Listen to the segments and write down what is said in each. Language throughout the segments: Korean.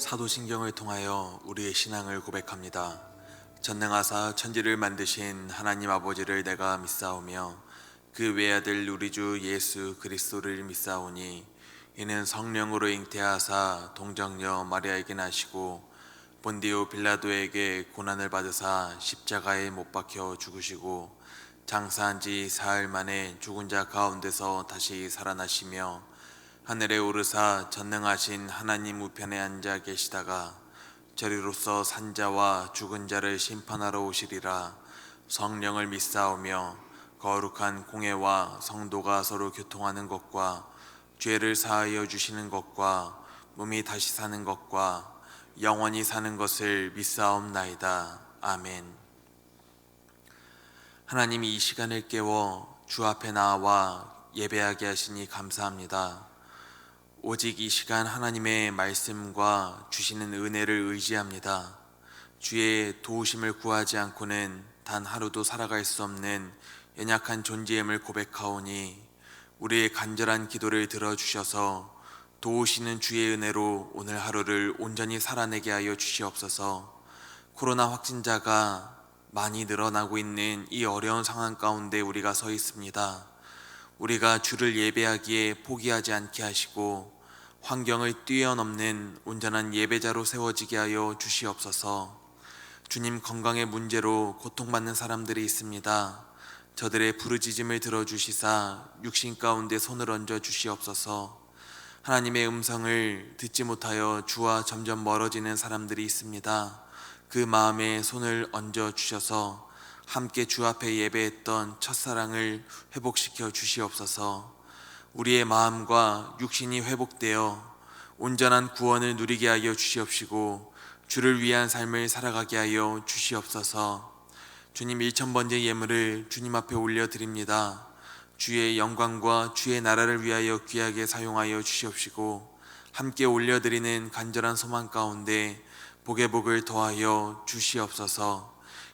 사도신경을 통하여 우리의 신앙을 고백합니다. 전능하사 천지를 만드신 하나님 아버지를 내가 믿사오며 그 외아들 우리 주 예수 그리스도를 믿사오니 이는 성령으로 잉태하사 동정녀 마리아에게 나시고 본디오 빌라도에게 고난을 받으사 십자가에 못 박혀 죽으시고 장사한 지 사흘 만에 죽은 자 가운데서 다시 살아나시며 하늘에 오르사 전능하신 하나님 우편에 앉아 계시다가 저리로서 산자와 죽은 자를 심판하러 오시리라. 성령을 믿사오며 거룩한 공회와 성도가 서로 교통하는 것과 죄를 사하여 주시는 것과 몸이 다시 사는 것과 영원히 사는 것을 믿사옵나이다. 아멘. 하나님이 이 시간을 깨워 주 앞에 나와 예배하게 하시니 감사합니다. 오직 이 시간 하나님의 말씀과 주시는 은혜를 의지합니다. 주의 도우심을 구하지 않고는 단 하루도 살아갈 수 없는 연약한 존재임을 고백하오니 우리의 간절한 기도를 들어주셔서 도우시는 주의 은혜로 오늘 하루를 온전히 살아내게 하여 주시옵소서. 코로나 확진자가 많이 늘어나고 있는 이 어려운 상황 가운데 우리가 서 있습니다. 우리가 주를 예배하기에 포기하지 않게 하시고 환경을 뛰어넘는 온전한 예배자로 세워지게 하여 주시옵소서. 주님, 건강의 문제로 고통받는 사람들이 있습니다. 저들의 부르짖음을 들어주시사 육신 가운데 손을 얹어 주시옵소서. 하나님의 음성을 듣지 못하여 주와 점점 멀어지는 사람들이 있습니다. 그 마음에 손을 얹어 주셔서 함께 주 앞에 예배했던 첫사랑을 회복시켜 주시옵소서. 우리의 마음과 육신이 회복되어 온전한 구원을 누리게 하여 주시옵시고 주를 위한 삶을 살아가게 하여 주시옵소서. 주님, 1000번째 예물을 주님 앞에 올려드립니다. 주의 영광과 주의 나라를 위하여 귀하게 사용하여 주시옵시고 함께 올려드리는 간절한 소망 가운데 복의 복을 더하여 주시옵소서.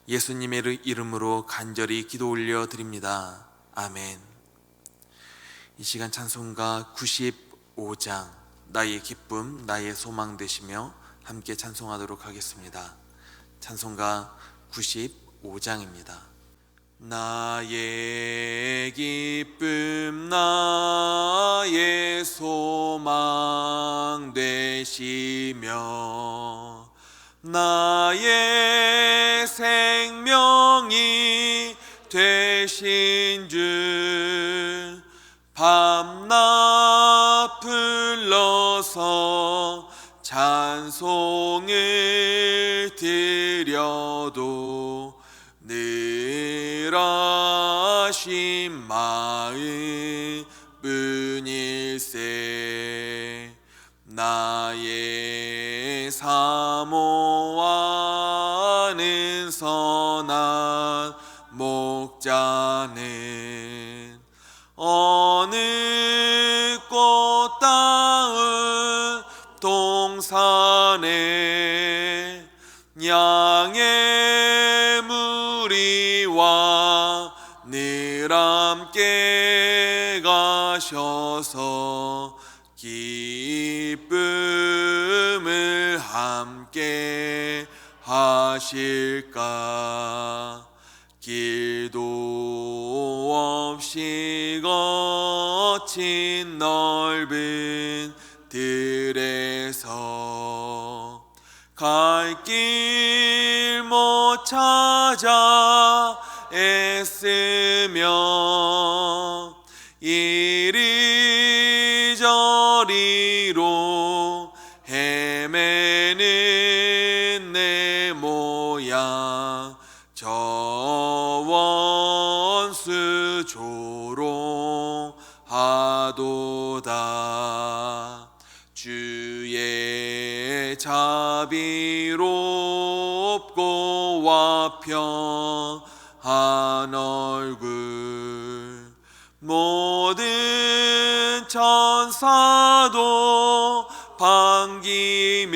예수님의 이름으로 간절히 기도 올려드립니다. 아멘. 이 시간 찬송가 95장 나의 기쁨 나의 소망 되시며 함께 찬송하도록 하겠습니다. 찬송가 95장입니다. 나의 기쁨 나의 소망 되시며 나의 생명이 되신 주 밤낮 불러서 찬송을 드려도 늘 하신 마음뿐일세. 나의 사모하는 선한 목자는 어느 꽃다운 동산에 양의 무리와 늘 함께 가셔서 기쁨을 함께 하실까. 길도 없이 거친 넓은 들에서 갈 길 못 찾아 애쓰며 이리저리로 헤매는 내 모양 저 원수 조롱하도다. 주의 자비롭고 와평한 얼굴 모든 천사도 반기며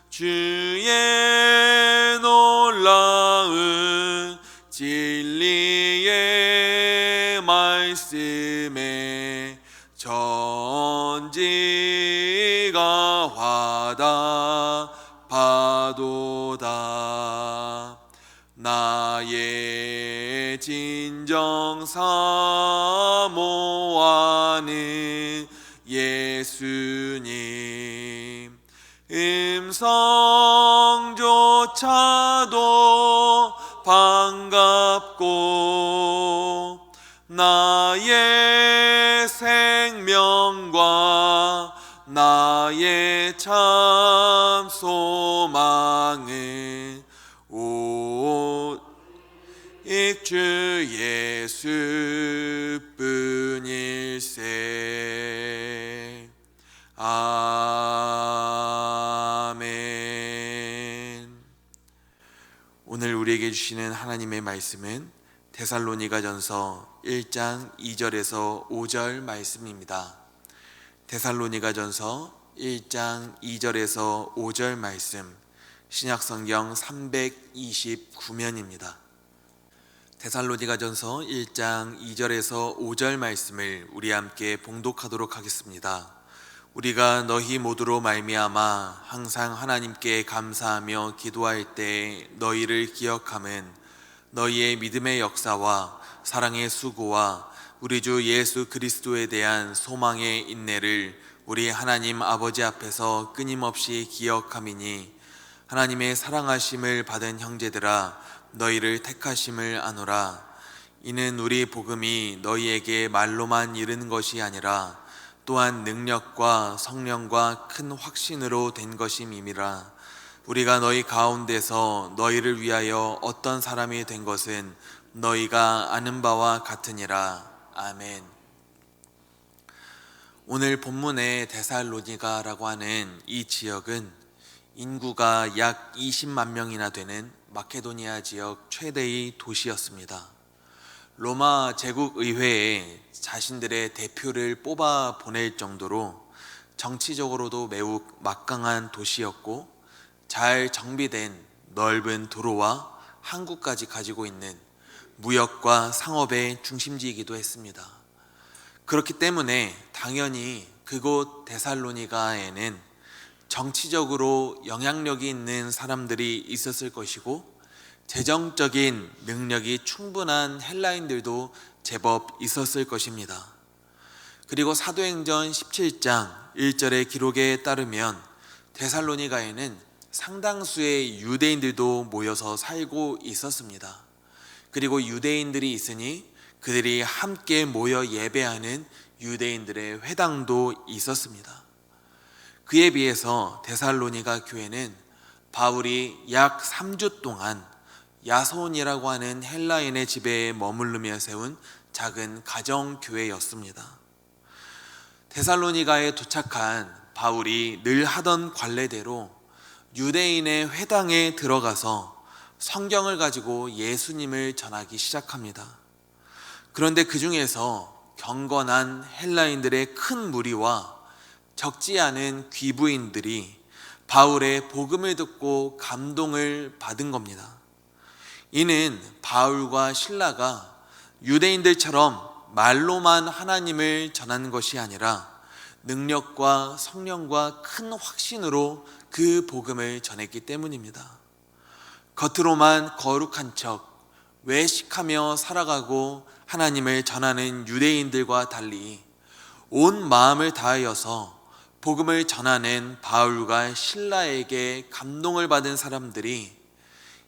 주의 놀라운 진리의 말씀에 전지가 화다 파도다. 나의 진정 사모하는 예수님, 음성조차도 반갑고 나의 생명과 나의 참 소망은 오직 주 예수뿐일세. 아멘. 오늘 우리에게 주시는 하나님의 말씀은 데살로니가전서 1장 2절에서 5절 말씀입니다. 데살로니가전서 1장 2절에서 5절 말씀, 신약성경 329면입니다. 데살로니가전서 1장 2절에서 5절 말씀을 우리 함께 봉독하도록 하겠습니다. 우리가 너희 모두로 말미암아 항상 하나님께 감사하며 기도할 때 너희를 기억함은 너희의 믿음의 역사와 사랑의 수고와 우리 주 예수 그리스도에 대한 소망의 인내를 우리 하나님 아버지 앞에서 끊임없이 기억함이니, 하나님의 사랑하심을 받은 형제들아 너희를 택하심을 아노라. 이는 우리 복음이 너희에게 말로만 이르는 것이 아니라 또한 능력과 성령과 큰 확신으로 된 것임이니라. 우리가 너희 가운데서 너희를 위하여 어떤 사람이 된 것은 너희가 아는 바와 같으니라. 아멘. 오늘 본문의 데살로니가라고 하는 이 지역은 인구가 약 20만 명이나 되는 마케도니아 지역 최대의 도시였습니다. 로마 제국의회에 자신들의 대표를 뽑아 보낼 정도로 정치적으로도 매우 막강한 도시였고, 잘 정비된 넓은 도로와 항구까지 가지고 있는 무역과 상업의 중심지이기도 했습니다. 그렇기 때문에 당연히 그곳 데살로니가에는 정치적으로 영향력이 있는 사람들이 있었을 것이고, 재정적인 능력이 충분한 헬라인들도 제법 있었을 것입니다. 그리고 사도행전 17장 1절의 기록에 따르면 데살로니가에는 상당수의 유대인들도 모여서 살고 있었습니다. 그리고 유대인들이 있으니 그들이 함께 모여 예배하는 유대인들의 회당도 있었습니다. 그에 비해서 데살로니가 교회는 바울이 약 3주 동안 야손이라고 하는 헬라인의 집에 머무르며 세운 작은 가정교회였습니다. 데살로니가에 도착한 바울이 늘 하던 관례대로 유대인의 회당에 들어가서 성경을 가지고 예수님을 전하기 시작합니다. 그런데 그 중에서 경건한 헬라인들의 큰 무리와 적지 않은 귀부인들이 바울의 복음을 듣고 감동을 받은 겁니다. 이는 바울과 실라가 유대인들처럼 말로만 하나님을 전하는 것이 아니라 능력과 성령과 큰 확신으로 그 복음을 전했기 때문입니다. 겉으로만 거룩한 척 외식하며 살아가고 하나님을 전하는 유대인들과 달리 온 마음을 다하여서 복음을 전하는 바울과 실라에게 감동을 받은 사람들이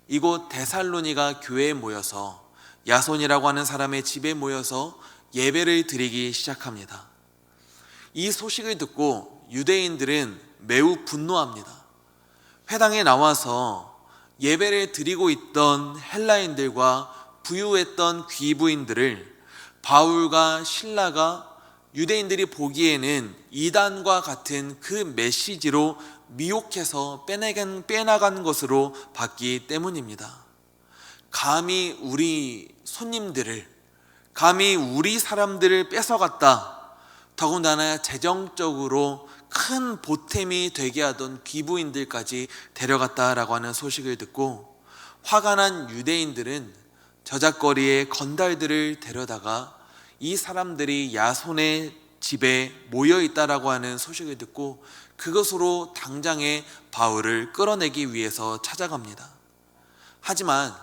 이곳 데살로니가 교회에 모여서 야손이라고 하는 사람의 집에 모여서 예배를 드리기 시작합니다. 이 소식을 듣고 유대인들은 매우 분노합니다. 회당에 나와서 예배를 드리고 있던 헬라인들과 부유했던 귀부인들을 바울과 실라가 유대인들이 보기에는 이단과 같은 그 메시지로 미혹해서 빼나간 것으로 봤기 때문입니다. 감히 우리 손님들을, 감히 우리 사람들을 뺏어갔다, 더군다나 재정적으로 큰 보탬이 되게 하던 귀부인들까지 데려갔다라고 하는 소식을 듣고 화가 난 유대인들은 저작거리에 건달들을 데려다가 이 사람들이 야손의 집에 모여 있다라고 하는 소식을 듣고 그것으로 당장에 바울을 끌어내기 위해서 찾아갑니다. 하지만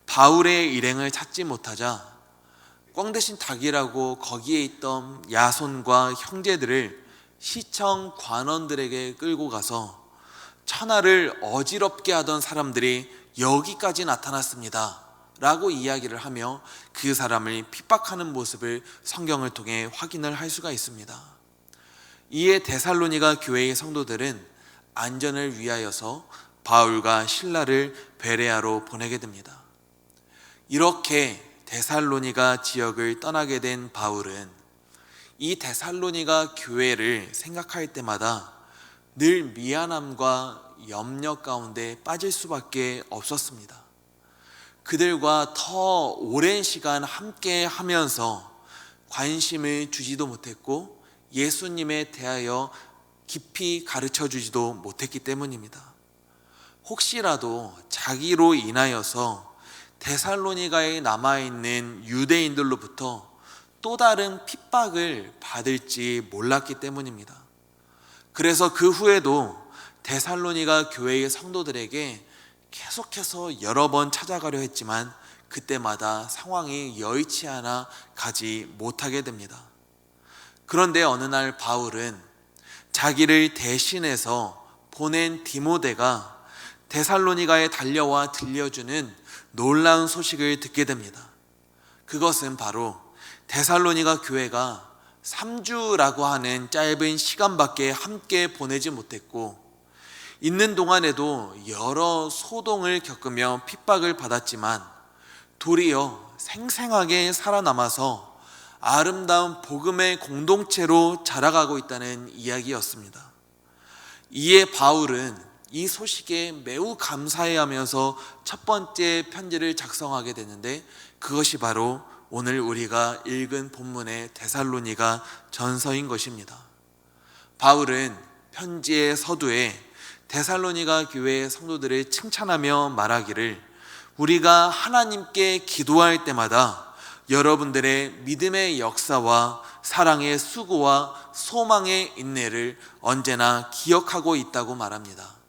바울의 일행을 찾지 못하자 꽝 대신 닭이라고 거기에 있던 야손과 형제들을 시청 관원들에게 끌고 가서 천하를 어지럽게 하던 사람들이 여기까지 나타났습니다 라고 이야기를 하며 그 사람을 핍박하는 모습을 성경을 통해 확인을 할 수가 있습니다. 이에 데살로니가 교회의 성도들은 안전을 위하여서 바울과 실라를 베레아로 보내게 됩니다. 이렇게 데살로니가 지역을 떠나게 된 바울은 이 데살로니가 교회를 생각할 때마다 늘 미안함과 염려 가운데 빠질 수밖에 없었습니다. 그들과 더 오랜 시간 함께 하면서 관심을 주지도 못했고 예수님에 대하여 깊이 가르쳐 주지도 못했기 때문입니다. 혹시라도 자기로 인하여서 데살로니가에 남아있는 유대인들로부터 또 다른 핍박을 받을지 몰랐기 때문입니다. 그래서 그 후에도 데살로니가 교회의 성도들에게 계속해서 여러 번 찾아가려 했지만 그때마다 상황이 여의치 않아 가지 못하게 됩니다. 그런데 어느 날 바울은 자기를 대신해서 보낸 디모데가 데살로니가에 달려와 들려주는 놀라운 소식을 듣게 됩니다. 그것은 바로 데살로니가 교회가 3주라고 하는 짧은 시간밖에 함께 보내지 못했고 있는 동안에도 여러 소동을 겪으며 핍박을 받았지만 도리어 생생하게 살아남아서 아름다운 복음의 공동체로 자라가고 있다는 이야기였습니다. 이에 바울은 이 소식에 매우 감사해하면서 첫 번째 편지를 작성하게 되는데 그것이 바로 오늘 우리가 읽은 본문의 데살로니가 전서인 것입니다. 바울은 편지의 서두에 데살로니가 교회의 성도들을 칭찬하며 말하기를 우리가 하나님께 기도할 때마다 여러분들의 믿음의 역사와 사랑의 수고와 소망의 인내를 언제나 기억하고 있다고 말합니다.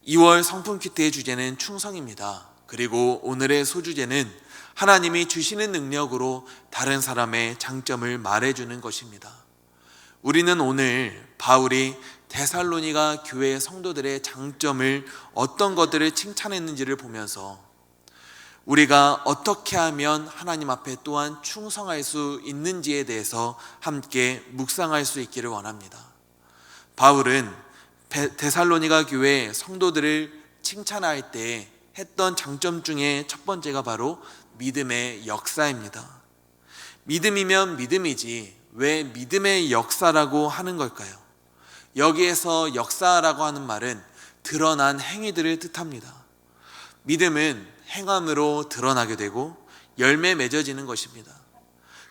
2월 성품 큐트의 주제는 충성입니다. 그리고 오늘의 소주제는 하나님이 주시는 능력으로 다른 사람의 장점을 말해주는 것입니다. 우리는 오늘 바울이 데살로니가 교회 성도들의 장점을 어떤 것들을 칭찬했는지를 보면서 우리가 어떻게 하면 하나님 앞에 또한 충성할 수 있는지에 대해서 함께 묵상할 수 있기를 원합니다. 바울은 데살로니가 교회 성도들을 칭찬할 때 했던 장점 중에 첫 번째가 바로 믿음의 역사입니다. 믿음이면 믿음이지 왜 믿음의 역사라고 하는 걸까요? 여기에서 역사라고 하는 말은 드러난 행위들을 뜻합니다. 믿음은 행함으로 드러나게 되고 열매 맺어지는 것입니다.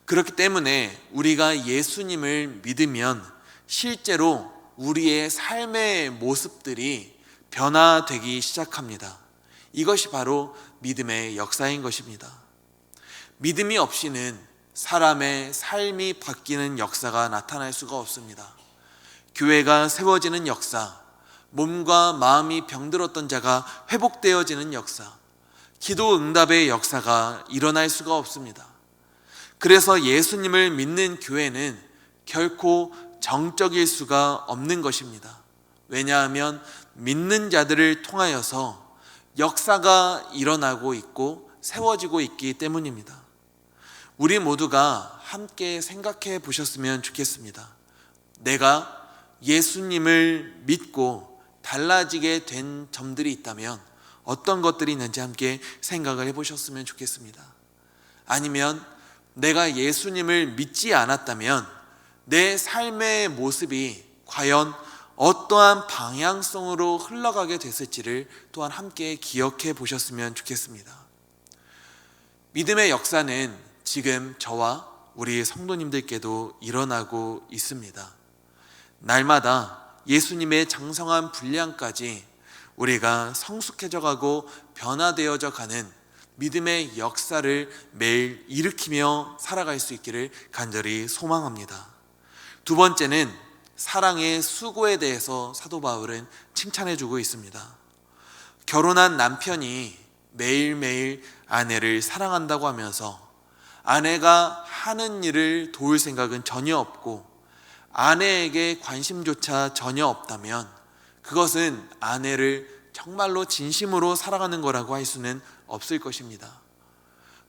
그렇기 때문에 우리가 예수님을 믿으면 실제로 우리의 삶의 모습들이 변화되기 시작합니다. 이것이 바로 믿음의 역사인 것입니다. 믿음이 없이는 사람의 삶이 바뀌는 역사가 나타날 수가 없습니다. 교회가 세워지는 역사, 몸과 마음이 병들었던 자가 회복되어지는 역사, 기도 응답의 역사가 일어날 수가 없습니다. 그래서 예수님을 믿는 교회는 결코 정적일 수가 없는 것입니다. 왜냐하면 믿는 자들을 통하여서 역사가 일어나고 있고 세워지고 있기 때문입니다. 우리 모두가 함께 생각해 보셨으면 좋겠습니다. 내가 예수님을 믿고 달라지게 된 점들이 있다면 어떤 것들이 있는지 함께 생각을 해보셨으면 좋겠습니다. 아니면 내가 예수님을 믿지 않았다면 내 삶의 모습이 과연 어떠한 방향성으로 흘러가게 됐을지를 또한 함께 기억해 보셨으면 좋겠습니다. 믿음의 역사는 지금 저와 우리 성도님들께도 일어나고 있습니다. 날마다 예수님의 장성한 분량까지 우리가 성숙해져 가고 변화되어져 가는 믿음의 역사를 매일 일으키며 살아갈 수 있기를 간절히 소망합니다. 두 번째는 사랑의 수고에 대해서 사도 바울은 칭찬해 주고 있습니다. 결혼한 남편이 매일매일 아내를 사랑한다고 하면서 아내가 하는 일을 도울 생각은 전혀 없고 아내에게 관심조차 전혀 없다면 그것은 아내를 정말로 진심으로 사랑하는 거라고 할 수는 없을 것입니다.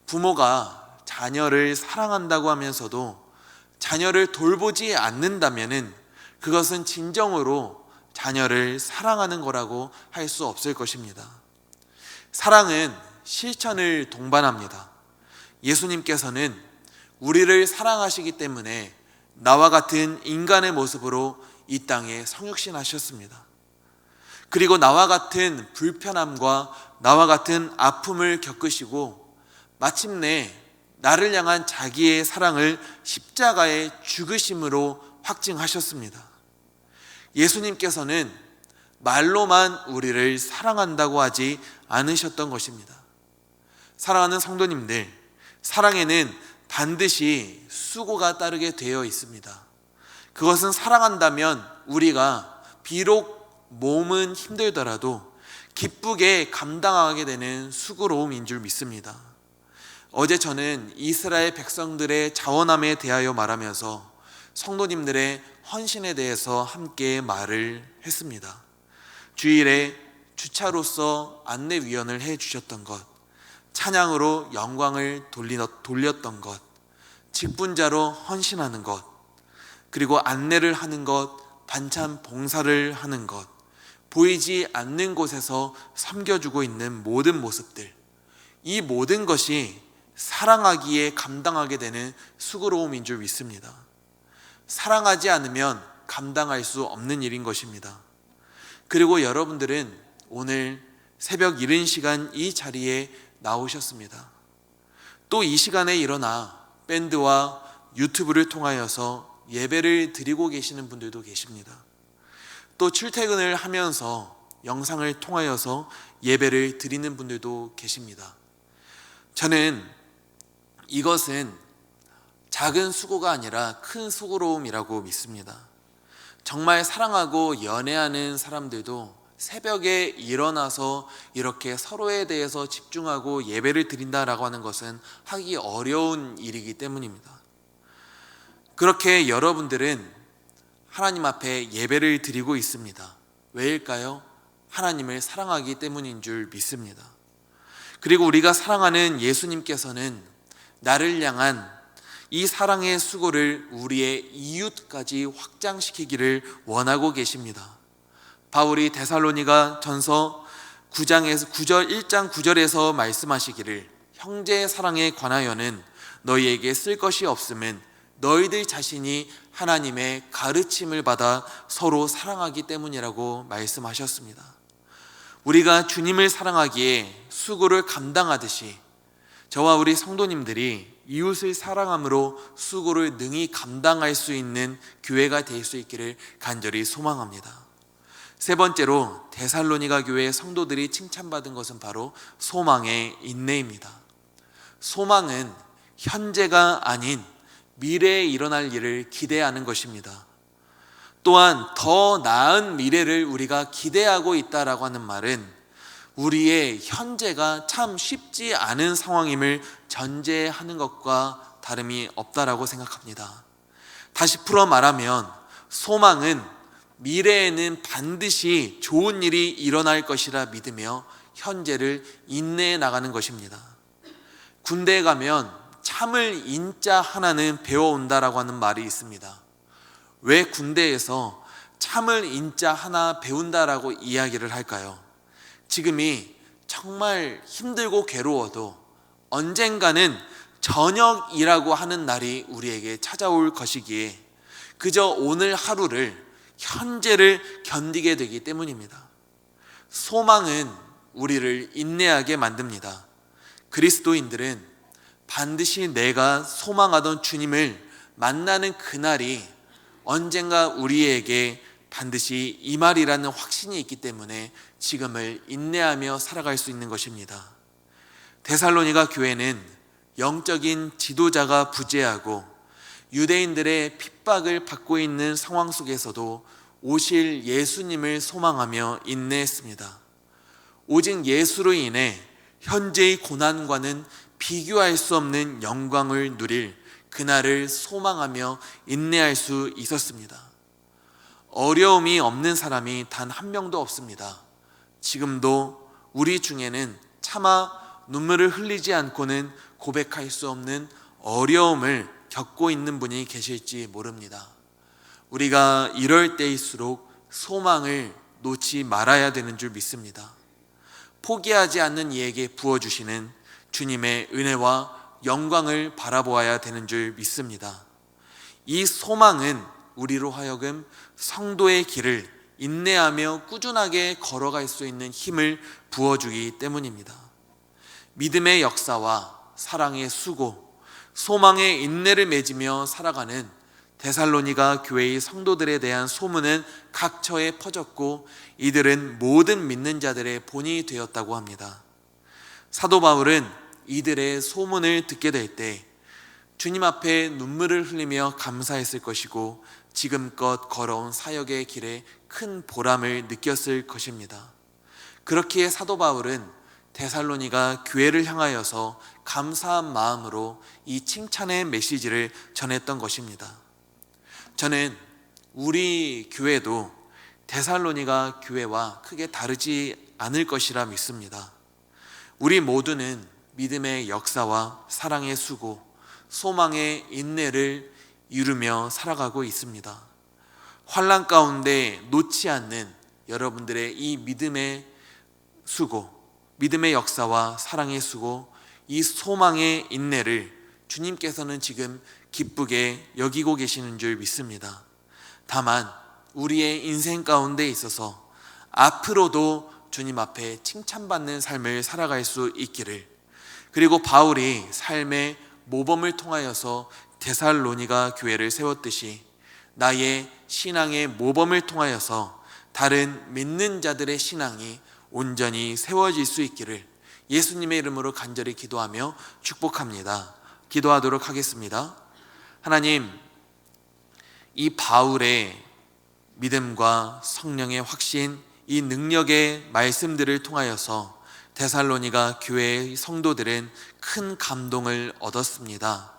부모가 자녀를 사랑한다고 하면서도 자녀를 돌보지 않는다면 그것은 진정으로 자녀를 사랑하는 거라고 할 수 없을 것입니다. 사랑은 실천을 동반합니다. 예수님께서는 우리를 사랑하시기 때문에 나와 같은 인간의 모습으로 이 땅에 성육신하셨습니다. 그리고 나와 같은 불편함과 나와 같은 아픔을 겪으시고 마침내 나를 향한 자기의 사랑을 십자가의 죽으심으로 확증하셨습니다. 예수님께서는 말로만 우리를 사랑한다고 하지 않으셨던 것입니다. 사랑하는 성도님들, 사랑에는 반드시 수고가 따르게 되어 있습니다. 그것은 사랑한다면 우리가 비록 몸은 힘들더라도 기쁘게 감당하게 되는 수고로움인 줄 믿습니다. 어제 저는 이스라엘 백성들의 자원함에 대하여 말하면서 성도님들의 헌신에 대해서 함께 말을 했습니다. 주일에 주차로서 안내위원을 해주셨던 것, 찬양으로 영광을 돌렸던 것, 직분자로 헌신하는 것, 그리고 안내를 하는 것, 반찬 봉사를 하는 것, 보이지 않는 곳에서 섬겨주고 있는 모든 모습들, 이 모든 것이 사랑하기에 감당하게 되는 수고로움인 줄 믿습니다. 사랑하지 않으면 감당할 수 없는 일인 것입니다. 그리고 여러분들은 오늘 새벽 이른 시간 이 자리에 나오셨습니다. 또 이 시간에 일어나 밴드와 유튜브를 통하여서 예배를 드리고 계시는 분들도 계십니다. 또 출퇴근을 하면서 영상을 통하여서 예배를 드리는 분들도 계십니다. 저는 이것은 작은 수고가 아니라 큰 수고로움이라고 믿습니다. 정말 사랑하고 연애하는 사람들도 새벽에 일어나서 이렇게 서로에 대해서 집중하고 예배를 드린다라고 하는 것은 하기 어려운 일이기 때문입니다. 그렇게 여러분들은 하나님 앞에 예배를 드리고 있습니다. 왜일까요? 하나님을 사랑하기 때문인 줄 믿습니다. 그리고 우리가 사랑하는 예수님께서는 나를 향한 이 사랑의 수고를 우리의 이웃까지 확장시키기를 원하고 계십니다. 바울이 데살로니가 전서 1장 9절에서 말씀하시기를 형제의 사랑에 관하여는 너희에게 쓸 것이 없음은 너희들 자신이 하나님의 가르침을 받아 서로 사랑하기 때문이라고 말씀하셨습니다. 우리가 주님을 사랑하기에 수고를 감당하듯이 저와 우리 성도님들이 이웃을 사랑함으로 수고를 능히 감당할 수 있는 교회가 될 수 있기를 간절히 소망합니다. 세 번째로 데살로니가 교회의 성도들이 칭찬받은 것은 바로 소망의 인내입니다. 소망은 현재가 아닌 미래에 일어날 일을 기대하는 것입니다. 또한 더 나은 미래를 우리가 기대하고 있다라고 하는 말은 우리의 현재가 참 쉽지 않은 상황임을 전제하는 것과 다름이 없다라고 생각합니다. 다시 풀어 말하면 소망은 미래에는 반드시 좋은 일이 일어날 것이라 믿으며 현재를 인내해 나가는 것입니다. 군대에 가면 참을 인자 하나는 배워온다라고 하는 말이 있습니다. 왜 군대에서 참을 인자 하나 배운다라고 이야기를 할까요? 지금이 정말 힘들고 괴로워도 언젠가는 저녁이라고 하는 날이 우리에게 찾아올 것이기에 그저 오늘 하루를 현재를 견디게 되기 때문입니다. 소망은 우리를 인내하게 만듭니다. 그리스도인들은 반드시 내가 소망하던 주님을 만나는 그날이 언젠가 우리에게 반드시 이 말이라는 확신이 있기 때문에 지금을 인내하며 살아갈 수 있는 것입니다. 데살로니가 교회는 영적인 지도자가 부재하고 유대인들의 핍박을 받고 있는 상황 속에서도 오실 예수님을 소망하며 인내했습니다. 오직 예수로 인해 현재의 고난과는 비교할 수 없는 영광을 누릴 그날을 소망하며 인내할 수 있었습니다. 어려움이 없는 사람이 단 한 명도 없습니다. 지금도 우리 중에는 차마 눈물을 흘리지 않고는 고백할 수 없는 어려움을 겪고 있는 분이 계실지 모릅니다. 우리가 이럴 때일수록 소망을 놓지 말아야 되는 줄 믿습니다. 포기하지 않는 이에게 부어주시는 주님의 은혜와 영광을 바라보아야 되는 줄 믿습니다. 이 소망은 우리로 하여금 성도의 길을 인내하며 꾸준하게 걸어갈 수 있는 힘을 부어주기 때문입니다. 믿음의 역사와 사랑의 수고, 소망의 인내를 맺으며 살아가는 데살로니가 교회의 성도들에 대한 소문은 각처에 퍼졌고 이들은 모든 믿는 자들의 본이 되었다고 합니다. 사도 바울은 이들의 소문을 듣게 될 때 주님 앞에 눈물을 흘리며 감사했을 것이고 지금껏 걸어온 사역의 길에 큰 보람을 느꼈을 것입니다. 그렇기에 사도 바울은 데살로니가 교회를 향하여서 감사한 마음으로 이 칭찬의 메시지를 전했던 것입니다. 저는 우리 교회도 데살로니가 교회와 크게 다르지 않을 것이라 믿습니다. 우리 모두는 믿음의 역사와 사랑의 수고, 소망의 인내를 이루며 살아가고 있습니다. 환난 가운데 놓지 않는 여러분들의 이 믿음의 수고, 믿음의 역사와 사랑의 수고, 이 소망의 인내를 주님께서는 지금 기쁘게 여기고 계시는 줄 믿습니다. 다만 우리의 인생 가운데 있어서 앞으로도 주님 앞에 칭찬받는 삶을 살아갈 수 있기를, 그리고 바울이 삶의 모범을 통하여서 데살로니가 교회를 세웠듯이 나의 신앙의 모범을 통하여서 다른 믿는 자들의 신앙이 온전히 세워질 수 있기를 예수님의 이름으로 간절히 기도하며 축복합니다. 기도하도록 하겠습니다. 하나님, 이 바울의 믿음과 성령의 확신, 이 능력의 말씀들을 통하여서 데살로니가 교회의 성도들은 큰 감동을 얻었습니다.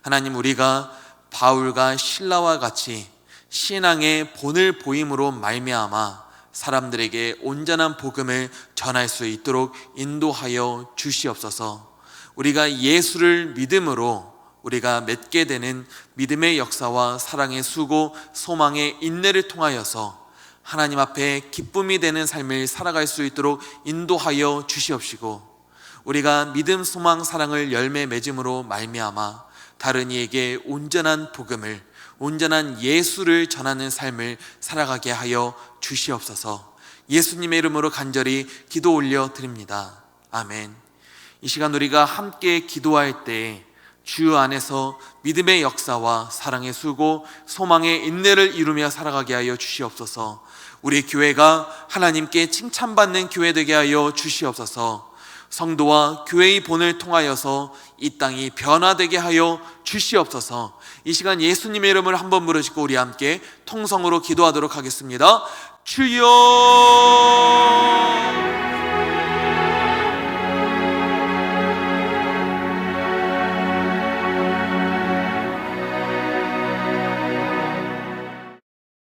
하나님, 우리가 바울과 실라와 같이 신앙의 본을 보임으로 말미암아 사람들에게 온전한 복음을 전할 수 있도록 인도하여 주시옵소서. 우리가 예수를 믿음으로 우리가 맺게 되는 믿음의 역사와 사랑의 수고, 소망의 인내를 통하여서 하나님 앞에 기쁨이 되는 삶을 살아갈 수 있도록 인도하여 주시옵시고, 우리가 믿음, 소망, 사랑을 열매 맺음으로 말미암아 다른 이에게 온전한 복음을, 온전한 예수를 전하는 삶을 살아가게 하여 주시옵소서. 예수님의 이름으로 간절히 기도 올려 드립니다. 아멘. 이 시간 우리가 함께 기도할 때 주 안에서 믿음의 역사와 사랑의 수고, 소망의 인내를 이루며 살아가게 하여 주시옵소서. 우리 교회가 하나님께 칭찬받는 교회 되게 하여 주시옵소서. 성도와 교회의 본을 통하여서 이 땅이 변화되게 하여 주시옵소서. 이 시간 예수님의 이름을 한번 부르시고 우리 함께 통성으로 기도하도록 하겠습니다. 주여